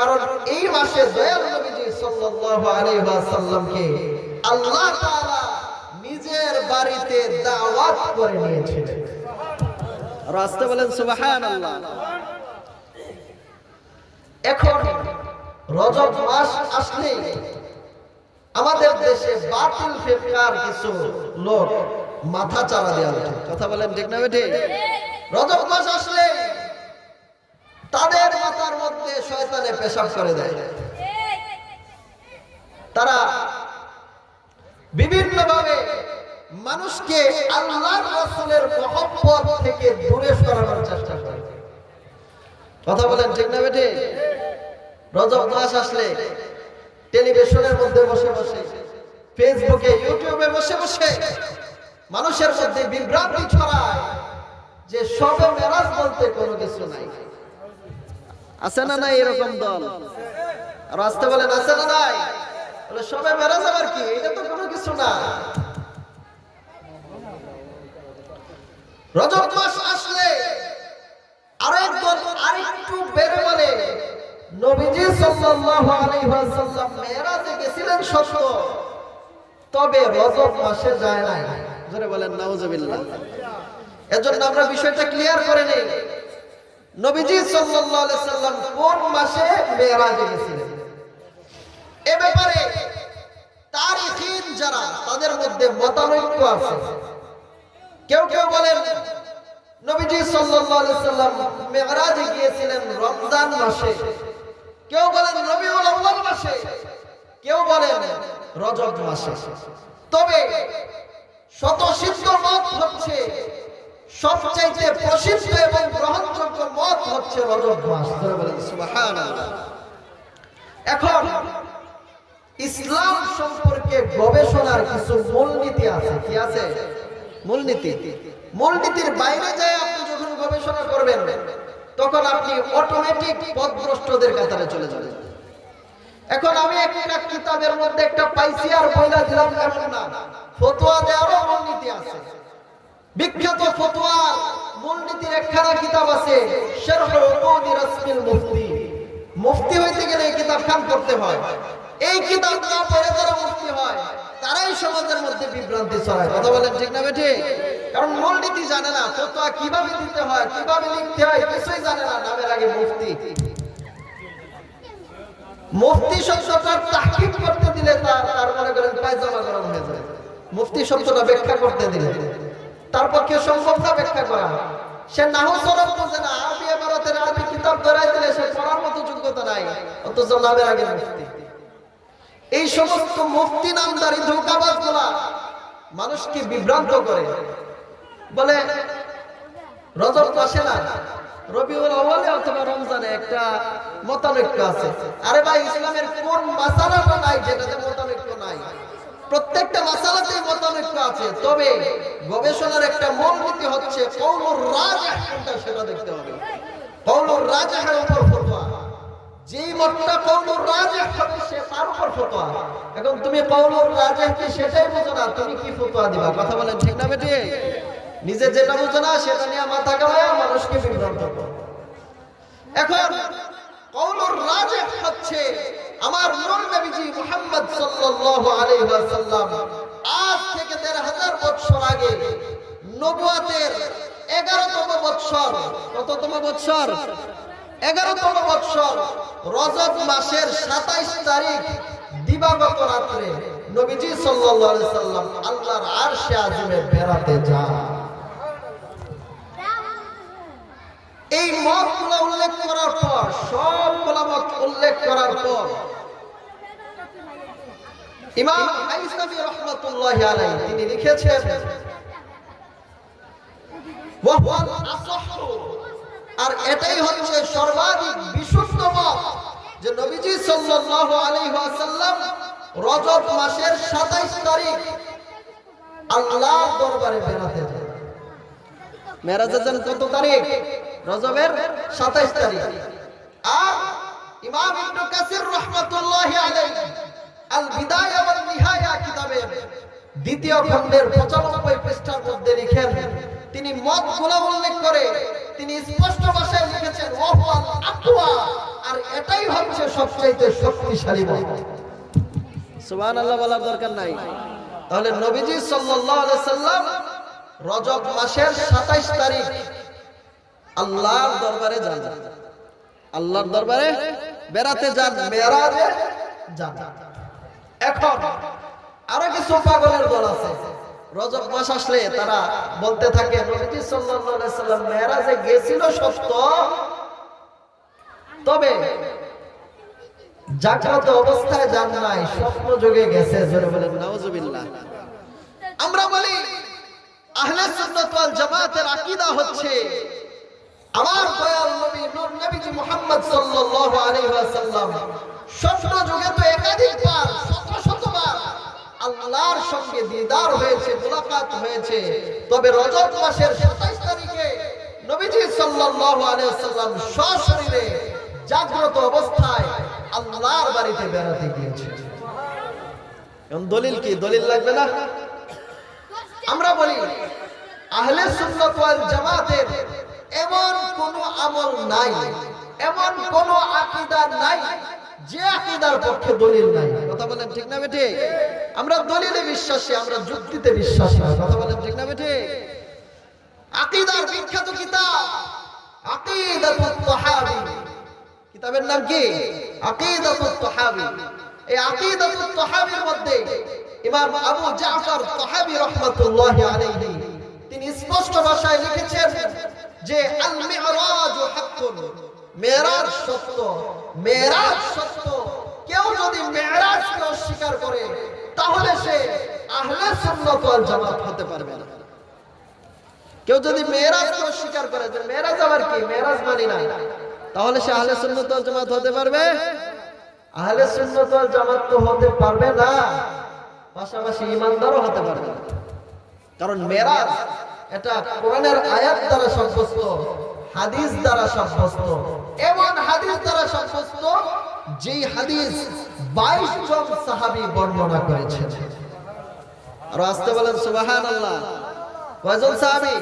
কারণ এই মাসে দয়াল নবীজি সাল্লাল্লাহু আলাইহি ওয়াসাল্লামকে আল্লাহ তাআলা নিজের বাড়িতে দাওয়াত করে নিয়েছিলেন। রাস্তা বলেন সুবহানাল্লাহ। এখন রজব মাস আসলে আমাদের দেশে বাতিল ফিরকার কিছু লোক মাথা চারা দেওয়া উঠে। কথা বলেন ঠিক না বেঠিক? রজব মাস আসলে তাদের মাথার মধ্যে শয়তানে পেশাব করে দেয়। তারা বিভিন্ন ভাবে মানুষকে আল্লাহর রাসূলের মহব্বত থেকে দূরে সরানোর চেষ্টা করে। কথা বলেন ঠিক না বেঠিক? রজব মাস আসলে টেলিভিশনের মধ্যে বসে বসে, ফেসবুকে, ইউটিউবে বসে বসে মানুষের মধ্যে বিভ্রান্তি ছড়ায় যে শবে মেরাজ বলতে কোনো কিছু নাই। আছে না নাই এরকম দল? আর আসতে বলেন আছে না নাই? বলে শবে মেরাজ আবার কি? এটা তো কোনো কিছু না। রজব মাস আসলে আরেক দল আরেকটু বেড়ে বলে নবীজি সাল্লাল্লাহু আলাইহি ওয়াসাল্লাম মেরাজে গেছিলেন সত্য, তবে রজব মাসে যায় নাই। জোরে বলেন নাউজুবিল্লাহ। এজন্য আমরা বিষয়টা ক্লিয়ার করে নেই, নবীজি সাল্লাল্লাহু আলাইহি ওয়াসাল্লাম কোন মাসে মেরাজে গেছিলেন এ ব্যাপারে তারিখিন যারা, তাদের মধ্যে মতানৈক্য আছে। কেউ কেউ বলেন নবীজি সাল্লাল্লাহু আলাইহি ওয়াসাল্লাম মেরাজে গিয়েছিলেন রমজান মাসে, কেউ বলেন রবিউল আউয়াল মাসে, কেউ বলেন রজব মাসে। তবে শতসিদ্ধ মত হচ্ছে, সবচাইতে প্রসিদ্ধ এবং গ্রহণযোগ্য মত হচ্ছে রজব মাস। বলেন সুবহানাল্লাহ। এখন ইসলাম সম্পর্কে গবেষণার কিছু মূলনীতি আছে। কি আছে? মূলনীতি। মূলনীতির বাইরে যায় আপনি যখন গবেষণা করবেন, তখন আপনি অটোমেটিক পথভ্রষ্টদের কাতারে চলে যাবেন। এখন আমি একটা কিতাবের মধ্যে একটা পাইছি আর বইলা দিলাম এমন না, ফতোয়া দেওয়ারও মূলনীতি আছে। বিখ্যাত ফতোয়া মূলনীতির একখানা কিতাব আছে, শারহ উকুদি রাসমিল মুফতি। মুফতি হইতে গেলে এই কিতাব খান করতে হয়। এই কিতাব না পড়ে যারা মুফতি হয়, তারাই সমাজের মধ্যে বিভ্রান্তি ছড়ায়। কথা বলেন ঠিক না বেঠিক? কারণ মূলনীতি জানে না, ফতোয়া কিভাবে দিতে হয়, কিভাবে লিখতে হয়, কিছুই জানে না। নামের আগে মুফতি। মুফতি শব্দটার তাহকিক করতে দিলে তার মনে করেন পায়জামা গরম হয়ে যায়। মুফতি শব্দটা ব্যাখ্যা করতে দিলে তার পক্ষে সম্ভব না ব্যাখ্যা করা। সে নাহু সরব বোঝে না, আরবি ইবারতের আরবি কিতাব ধরাই দিলে সে পড়ার মতো যোগ্যতা নাই, অথচ নামের আগে মুফতি। এই সমস্ত মুফতি নামদারি ধোঁকাবাজগুলা মানুষকে বিভ্রান্ত করে। বলে রজব মাসে না, রবিউল আউয়ালে অথবা রমজানে একটা মতানৈক্য আছে। আরে ভাই, ইসলামের কোন মাসালাটা নাই যেটাতে মতানৈক্য নাই? প্রত্যেকটা মাসালাতেই মতানৈক্য আছে। তবে গবেষণার একটা মূলনীতি হচ্ছে কওলুর রাজিহ কোনটা সেটা দেখতে হবে। কওলুর রাজিহের উপর ফতোয়া, যেই মতটা কওলুর রাজিহ হবে সে তার উপর ফতোয়া। এখন তুমি কওলুর রাজিহ কি সেটাই বুঝো না, তুমি কি ফতোয়া দিবা? কথা বলেন ঠিক না বেঠিক? নিজে যেটা বুঝো না সেটা নিয়ে মাথা ঘামায়া মানুষকে বিভ্রান্ত করো। এখন কওলুর রাজিহ হচ্ছে আমার নূর নবীজি মুহাম্মদ সাল্লাল্লাহু আলাইহি ওয়াসাল্লাম আজ থেকে ১৫০০ বছর আগে নবুয়তের 11তম বছর, কততম বছর? 11তম বছর রজব মাসের ২৭ তারিখ দিবাগত রাতে নবীজি সাল্লাল্লাহু আলাইহি ওয়াসাল্লাম আল্লাহর আরশে আজিমে বেড়াতে যান। এই মতগুলো উল্লেখ করার পর, সবগুলো মত উল্লেখ করার পর ইমাম হাইসামি রাহমাতুল্লাহি আলাইহি তিনি লিখেছেন ওয়াহুয়াল আসাহু, আর এটাই হচ্ছে সর্বাধিক বিশুদ্ধ মত যে নবীজি সাল্লাল্লাহু আলাইহি ওয়াসাল্লাম রজব মাসের ২৭ তারিখ আল্লাহর দরবারে বেড়াতে যান। মেরাজে যান কত তারিখ? রজবের ২৭ তারিখ। আর ইমাম ইবনে কাসির রাহমাতুল্লাহি আলাইহি আল বিদায়া ওয়ান নিহায়া কিতাবের দ্বিতীয় খণ্ডের ৯৫ পৃষ্ঠার মধ্যে লিখেন, তিনি মতগুলো উল্লেখ করে তিনি স্পষ্ট ভাষায় লিখেছেন ওয়াহুয়াল আকওয়া, আর এটাই এটাই হচ্ছে সবচেয়ে শক্তিশালী মত। সুবহানাল্লাহ বলার দরকার নাই। তাহলে নবীজি সাল্লাল্লাহু আলাইহি সাল্লাম রজব মাসের 27 তারিখ আল্লাহর দরবারে যান, আল্লাহর দরবারে বেড়াতে যান, মেরাজে যান। এখন আরো কিছু পাগলের দল আছে, রজব মাস আসলে তারা বলতে থাকে নবীজি সাল্লাল্লাহু আলাইহি সাল্লাম মেরাজে গেছিল সত্য, তবে জাগ্রত অবস্থায় যান নাই, স্বপ্ন যোগে গেছে। জোরে বলেন নাউজুবিল্লাহ। আমরা বলি আহলে সুন্নাত ওয়াল জামাতের আকীদা হচ্ছে আমার দয়াল নবী নূর নবীজি মুহাম্মদ সাল্লাল্লাহু আলাইহি ওয়াসাল্লাম স্বপ্ন যুগে তো একাধিকবার শতবার আল্লাহর সঙ্গে দিদার হয়েছে, মুলাকাত হয়েছে, তবে রজব মাসের 27 তারিখে নবীজি সাল্লাল্লাহু আলাইহি ওয়াসাল্লাম সশরীরে জাগ্রত অবস্থায় আল্লাহর বাড়িতে বেড়াতে গিয়েছে। এখন দলিল কি? দলিল লাগবে না? আমরা বলি আহলে সুন্নাত ওয়াল জামাতের এমন কোন আমল নাই, এমন কোন আকীদা নাই যে আকীদার পক্ষে দলিল নাই। কথা বলেন ঠিক না বেঠে? আমরা দলিলে বিশ্বাসী, আমরা যুক্তিতে বিশ্বাসী না। কথা বলেন ঠিক না বেঠে? আকীদার বিখ্যাত কিতাব আকীদাতুত তাহাবী, কিতাবের নাম কি? আকীদাতুত তাহাবী। এই আকীদাতুত তাহাবীর মধ্যে ইমাম আবু জাফর তাহাবী রাহমাতুল্লাহি আলাইহি তিনি স্পষ্ট ভাষায় লিখেছেন যে আল মি'রাজ হাক্কুন, মেরাজ সত্য, মেরাজ সত্য। কেউ যদি মেরাজকে অস্বীকার করে তাহলে সে আহলে সুন্নাত ওয়াল জামাত হতে পারবে না। কেউ যদি মেরাজকে অস্বীকার করে যে মেরাজ আবার কি, মেরাজ মানি না, তাহলে সে আহলে সুন্নাত ওয়াল জামাত হতে পারবে? আহলে সুন্নাত ওয়াল জামাত তো হতে পারবে না, পাশাপাশি ঈমানদারও হতে পারবে না। কারণ মেরাজ এটা কোরআনের আয়াত দ্বারা সাব্যস্ত, হাদিস দ্বারা সাব্যস্ত, এমন হাদিস দ্বারা সাব্যস্ত যেই হাদিস 22 জন সাহাবী বর্ণনা করেছেন। আর আসতে বলেন সুবহানাল্লাহ। কয়জন সাহাবী?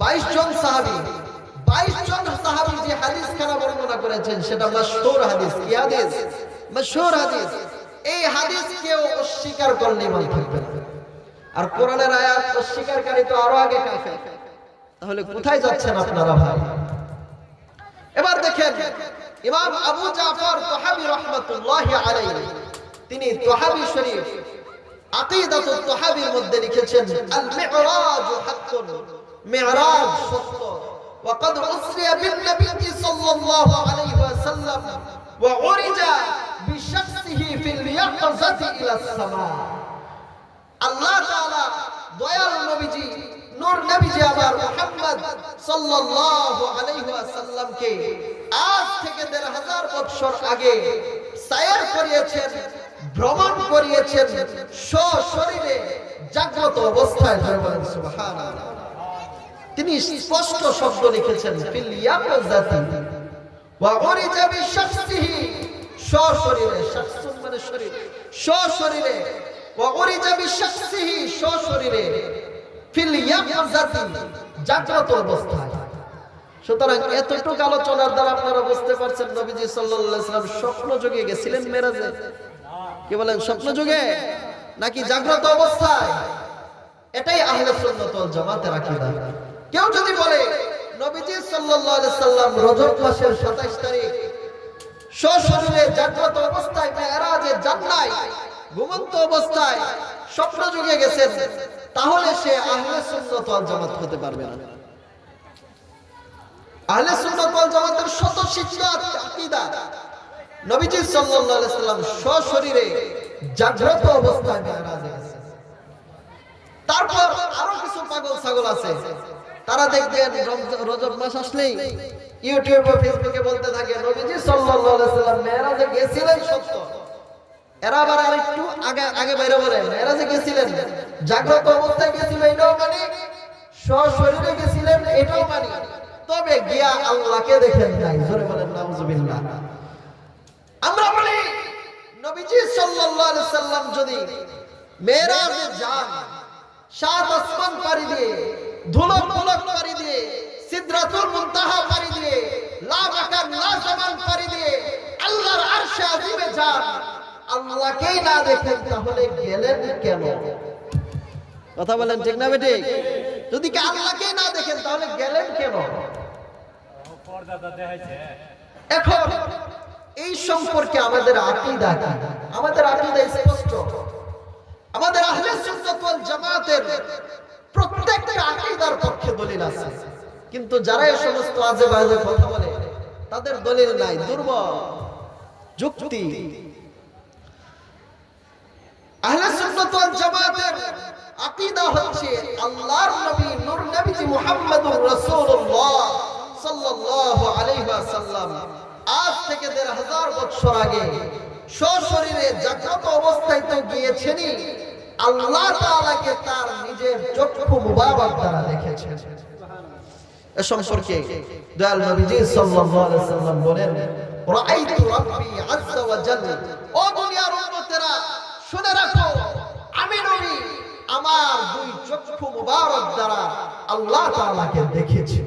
22 জন সাহাবী। 22 জন সাহাবী যে হাদিস খানা বর্ণনা করেছেন সেটা মাশহুর হাদিস। কি হাদিস? মাশহুর হাদিস। এই হাদিস কেউ অস্বীকার করলে ঈমান থাকবে না। আর কোরআনের আয়াত অস্বীকারকারী তো আরো আগে কাফের। তাহলে কোথায় যাচ্ছেন আপনারা ভাই? এবার দেখেন ইমাম আবু জাফর তাহাবী রাহমাতুল্লাহি আলাইহি তিনি তাহাবী শরীফ আকীদাতুত তাহাবীর মধ্যে লিখেছেন আল মি'রাজ হাক্কুন, মি'রাজ সত্য। وقد أسري بالنبي صلى الله عليه وسلم وعرج بشخصه في اليقظة إلى السماء। আল্লাহ তাআলা দয়াল নবীজি নূর নবীজি আবার মুহাম্মদ সাল্লাল্লাহু আলাইহি ওয়াসাল্লামকে আজ থেকে 1500 বছর আগে সায়র করিয়েছেন, ভ্রমণ করিয়েছেন সশরীরে জাগ্রত অবস্থায়। বলেন সুবহানাল্লাহ। তিনি স্পষ্ট শব্দ লিখেছেন ফিল ইয়াকাযাতি ওয়া উরিজা বিশাখসিহি, সশরীরে, শাখসুন মানে শরীর, সশরীরে, ওয়া উরিজা বিশাখসিহি, সশরীরে, ফিল ইয়াকাযাতি, জাগ্রত অবস্থায়। সুতরাং এতটুকু আলোচনার দ্বারা আপনারা বুঝতে পারছেন নবীজি সাল্লাল্লাহু আলাইহি ওয়াসাল্লাম স্বপ্ন যোগে গেছিলেন মেরাজে। কি বলেন, স্বপ্ন যোগে নাকি জাগ্রত অবস্থায়? এটাই আহলে সুন্নাত ওয়াল জামাতের আকীদা। কেউ যদি বলে নবীজি সাল্লাল্লাহু আলাইহি সাল্লাম রজব মাসের 27 তারিখ সশরীরে জাগ্রত অবস্থায় মেরাজে যান নাই, ঘুমন্ত অবস্থায় স্বপ্ন যুগে গেছেন, তাহলে সে আহলে সুন্নাত ওয়াল জামাত হতে পারবে না। আহলে সুন্নাত ওয়াল জামাতের স্বতঃসিদ্ধ আকীদা নবীজি সাল্লাল্লাহু আলাইহি সাল্লাম সশরীরে জাগ্রত অবস্থায় মেরাজে গেছেন। তারপর আরো কিছু পাগল ছাগল আছে, তারা দেখবেন রজব মাস আসলেই ইউটিউব ও ফেসবুকে বলতে থাকে নবীজি সাল্লাল্লাহু আলাইহি সাল্লাম মেরাজে গেছিলেন সত্য। এরা আবার আরেকটু আগে বাইরে বলে মেরাজে গেছিলেন, জাগ্রত অবস্থায় গেছিলেন এটাও মানি, সশরীরে গেছিলেন এটাও মানি, তবে গিয়া আল্লাহকে দেখেন নাই। জোরে বলেন নাউজুবিল্লাহ। আমরা বলি নবীজি সাল্লাল্লাহু আলাইহি সাল্লাম যদি মেরাজে যান, 7 আসমান পাড়ি দিয়ে, ধুলো মুলক পাড়ি দিয়ে, সিদরাতুল মুনতাহা পাড়ি দিয়ে, লা মাকান লা জামান পাড়ি দিয়ে আরশে আজিমে যান, আল্লাহকেই না দেখেন তাহলে গেলেন কেন? কথা বলেন ঠিক না বেঠিক? যদি কি আল্লাহকেই না দেখেন তাহলে গেলেন কেন? এখন এই সম্পর্কে আমাদের আকীদা কি? আমাদের আকীদা স্পষ্ট। আমাদের আহলে সুন্নাত ওয়াল জামাতের প্রত্যেকটা আকীদার পক্ষে দলিল আছে, কিন্তু যারা এই সমস্ত আজে বাজে কথা বলে তাদের দলিল নাই, দুর্বল যুক্তি। আহলে সুন্নাত ওয়াল জামাতের আকীদা হচ্ছে আল্লাহর নবী নূর নবীজি মুহাম্মদুর রাসূলুল্লাহ সাল্লাল্লাহু আলাইহি ওয়াসাল্লাম আজ থেকে ১৫০০ বছর আগে সশরীরে জাগ্রত অবস্থায় তো গিয়েছেনই, আল্লাহ তাআলাকে তার নিজের চক্ষু মুবারক দ্বারা দেখেছেন। এ সম্পর্কে দয়াল নবীজি সাল্লাল্লাহু আলাইহি ওয়াসাল্লাম বলেন, রাআইতু রাব্বি আযজা ওয়া জাল্লা। ও দুনিয়ার উম্মতেরা শুনে রাখো, আমি নবী আমার দুই চক্ষু মুবারক দ্বারা আল্লাহ তাআলাকে দেখেছি।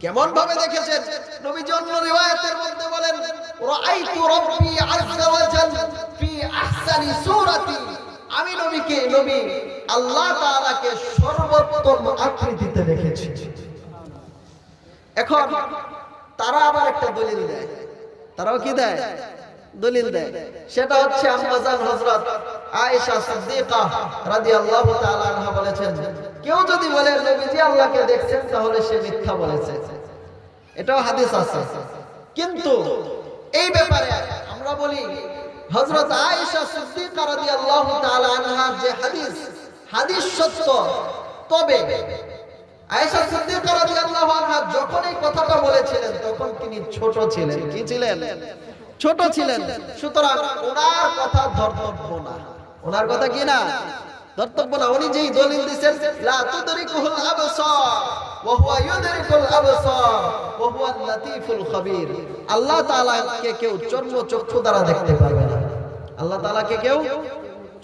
কেমন ভাবে দেখেছেন? নবীজি অন্য রিওয়ায়াতের মধ্যে বলেন, রাআইতু রাব্বি আযজা ওয়া জাল্লা ফি আহসানি সূরাতি। আমি নবী আল্লাহ তাআলাকে সর্বোত্তম আকৃতিতে দেখেছি। এখন তারা আবার একটা দলিল দেয়। তারাও কি দেয়? দলিল দেয়। সেটা হচ্ছে আম্মাজান হযরত আয়েশা সিদ্দিকা রাদিয়াল্লাহু তাআলা আনহা বলেছেন, কেউ যদি বলে নবীজি আল্লাহকে দেখছেন তাহলে সে মিথ্যা বলেছে। এটাও হাদিস আছে। কিন্তু এই ব্যাপারে আমরা বলি হযরত আয়েশা সিদ্দিকা রাদিয়াল্লাহু তাআলা আনহা যে হাদিস সত্য, তবে আয়েশা সিদ্দিকা রাদিয়াল্লাহু আনহা যখন এই কথাটা বলেছিলেন তখন তিনি ছোট ছিলেন। কি ছিলেন? ছোট ছিলেন। সুতরাং ওনার কথা ধর্তব্য না। ওনার কথা কি না? ধর্তব্য না। উনি যেই দলিল দিয়েছেন, লা তুদরিকুল আবসার ওয়া হুয়া ইউদরিকুল আবসার ওয়া হুয়াল লাতীফুল খাবীর। আল্লাহ তাআলাকে কেউ চর্মচক্ষু দ্বারা দেখতে পারবে না। আল্লাহ তাআলাকে কেউ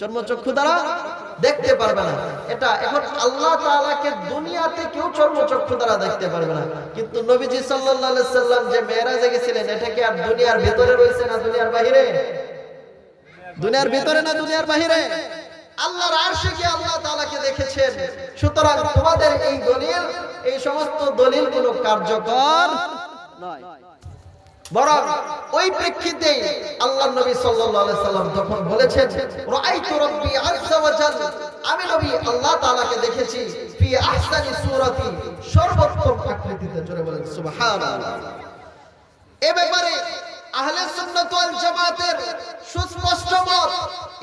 চর্মচক্ষু দ্বারা দেখতে পারবে না। এটা এখন আল্লাহ তাআলাকে দুনিয়াতে কেউ চর্মচক্ষু দ্বারা দেখতে পারবে না, কিন্তু নবীজি সাল্লাল্লাহু আলাইহি সাল্লাম যে মেরাজে গেছিলেন এটা কি আর দুনিয়ার ভিতরে রয়েছে না দুনিয়ার বাইরে? দুনিয়ার ভিতরে না দুনিয়ার বাইরে? আল্লাহর আরশে গিয়ে আল্লাহ তাআলাকে দেখেছেন। সুতরাং তোমাদের এই দলিল, এই সমস্ত দলিল কোনো কার্যকর নয়। বরং ওই প্রেক্ষিতে আল্লাহর নবী সাল্লাল্লাহু আলাইহি সাল্লাম তখন বলেছেন, রাআইতু রাব্বি আযজা ওয়া জাল্লা। আমি নবী আল্লাহ তাআলাকে দেখেছি ফি আহসানি সূরাতি, সর্বোত্তম আকৃতিতে। জোরে বলেন সুবহানাল্লাহ। এ ব্যাপারে আহলে সুন্নাত ওয়াল জামাতের সুস্পষ্ট মত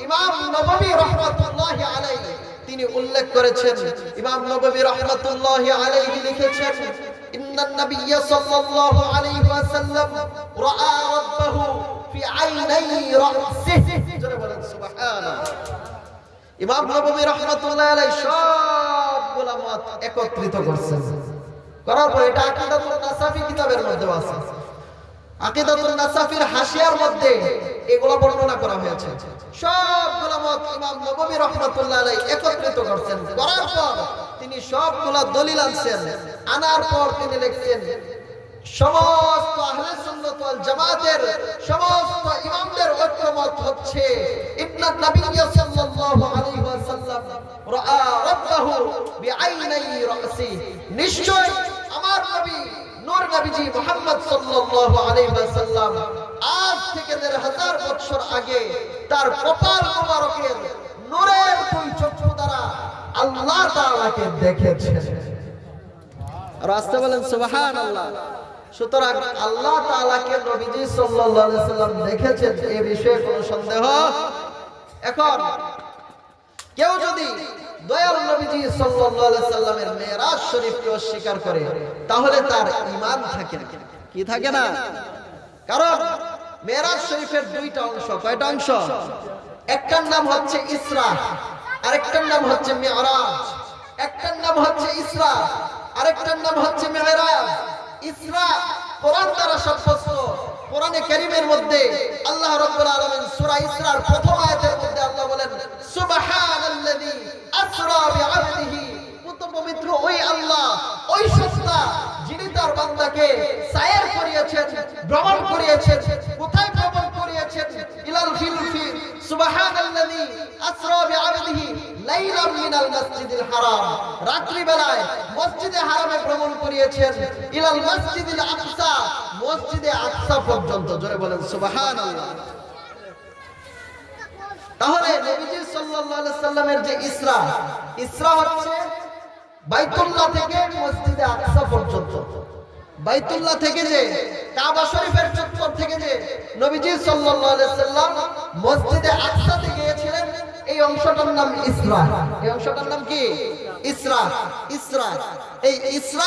ইমাম নববী রাহমাতুল্লাহি আলাইহি তিনি উল্লেখ করেছেন। ইমাম নববী রাহমাতুল্লাহি আলাইহি লিখেছেন, ইন্নান নাবিয়্য সাল্লাল্লাহু আলাইহি ওয়াসাল্লাম রাআ রাব্বাহু ফি আইনাই রাসিহি। জোরে বলেন সুবহানাল্লাহ। ইমাম নববী রাহমাতুল্লাহি আলাইহি সবগুলা মত একত্রিত করেছেন, করার পর এটা আকীদাতুন নাসাফি কিতাবের মধ্যে আছে। আকীদাতুন নাসাফির হাশিয়ার মধ্যে এগুলো বর্ণনা করা হয়েছে। সবগুলো মত ইমাম নববী রাহমাতুল্লাহ আলাইহি একত্রিত করেছেন, করার পর তিনি সবগুলো দলিল আনছেন। আনার পর তিনি লিখছেন, সমস্ত আহলে সুন্নাত ওয়াল জামাতের সমস্ত ইমামদের ঐক্যমত হচ্ছে ইন্নান নাবিয়্য সাল্লাল্লাহু আলাইহি ওয়াসাল্লাম রাআ রাব্বাহু বিআইনাই রাসি। নিশ্চয় আমার নবী নূর নবীজি মুহাম্মদ সাল্লাল্লাহু আলাইহি ওয়াসাল্লাম আজ থেকে ১৫০০ বছর আগে তার কপাল মোবারকের নূরের দুই চক্ষু দ্বারা আল্লাহ তাআলাকে দেখেছেন। আর আসতে বলেন সুবহানাল্লাহ। সুতরাং আল্লাহ তাআলাকে নবীজি সাল্লাল্লাহু আলাইহি ওয়াসাল্লাম দেখেছেন, এই বিষয়ে কোনো সন্দেহ। এখন কেউ যদি দয়াল নবীজি সাল্লাল্লাহু আলাইহি সাল্লামের মেরাজ শরীফকে অস্বীকার করে তাহলে তার ঈমান থাকে না। কি থাকে না? কারণ মেরাজ শরীফের দুইটা অংশ। কয়টা অংশ? একটার নাম হচ্ছে ইসরা, আরেকটার নাম হচ্ছে মিরাজ। একটার নাম হচ্ছে ইসরা, আরেকটার নাম হচ্ছে মিরাজ। ইসরা কোরআন দ্বারা সাব্যস্ত। কোরআনে কারীমের মধ্যে আল্লাহ রাব্বুল আলামিন সূরা ইসরার প্রথম আয়াতের মধ্যে আল্লাহ বলেন, সুবহানাল্লাযী আসরা বিআবদিহি। পবিত্র ওই আল্লাহ, ওই সত্তা যিনি তার বান্দাকে সায়ের করিয়েছেন, ভ্রমণ করিয়েছেন। কোথায় ভ্রমণ আসরা বিআবদিহি লাইলাম মিনাল মাসজিদিল হারাম, রাত্রি বেলায় মসজিদে হারামে ভ্রমণ করিয়েছেন, ইলাল মাসজিদিল আকসা, মসজিদে আকসা পর্যন্ত। জোরে বলেন সুবহানাল্লাহ। তাহলে নবীজি সাল্লাল্লাহু আলাইহি সাল্লামের যে ইসরা, ইসরা হচ্ছে বাইতুল্লাহ থেকে মসজিদে আকসা পর্যন্ত। বাইতুল্লাহ থেকে যে কাবা শরীফের চত্বর থেকে যে নবীজি সাল্লাল্লাহু আলাইহি সাল্লাম মসজিদে আকসাতে গিয়েছিলেন, এই অংশটার নাম ইসরা। এই অংশটার নাম কি? ইসরা। ইসরা, এই ইসরা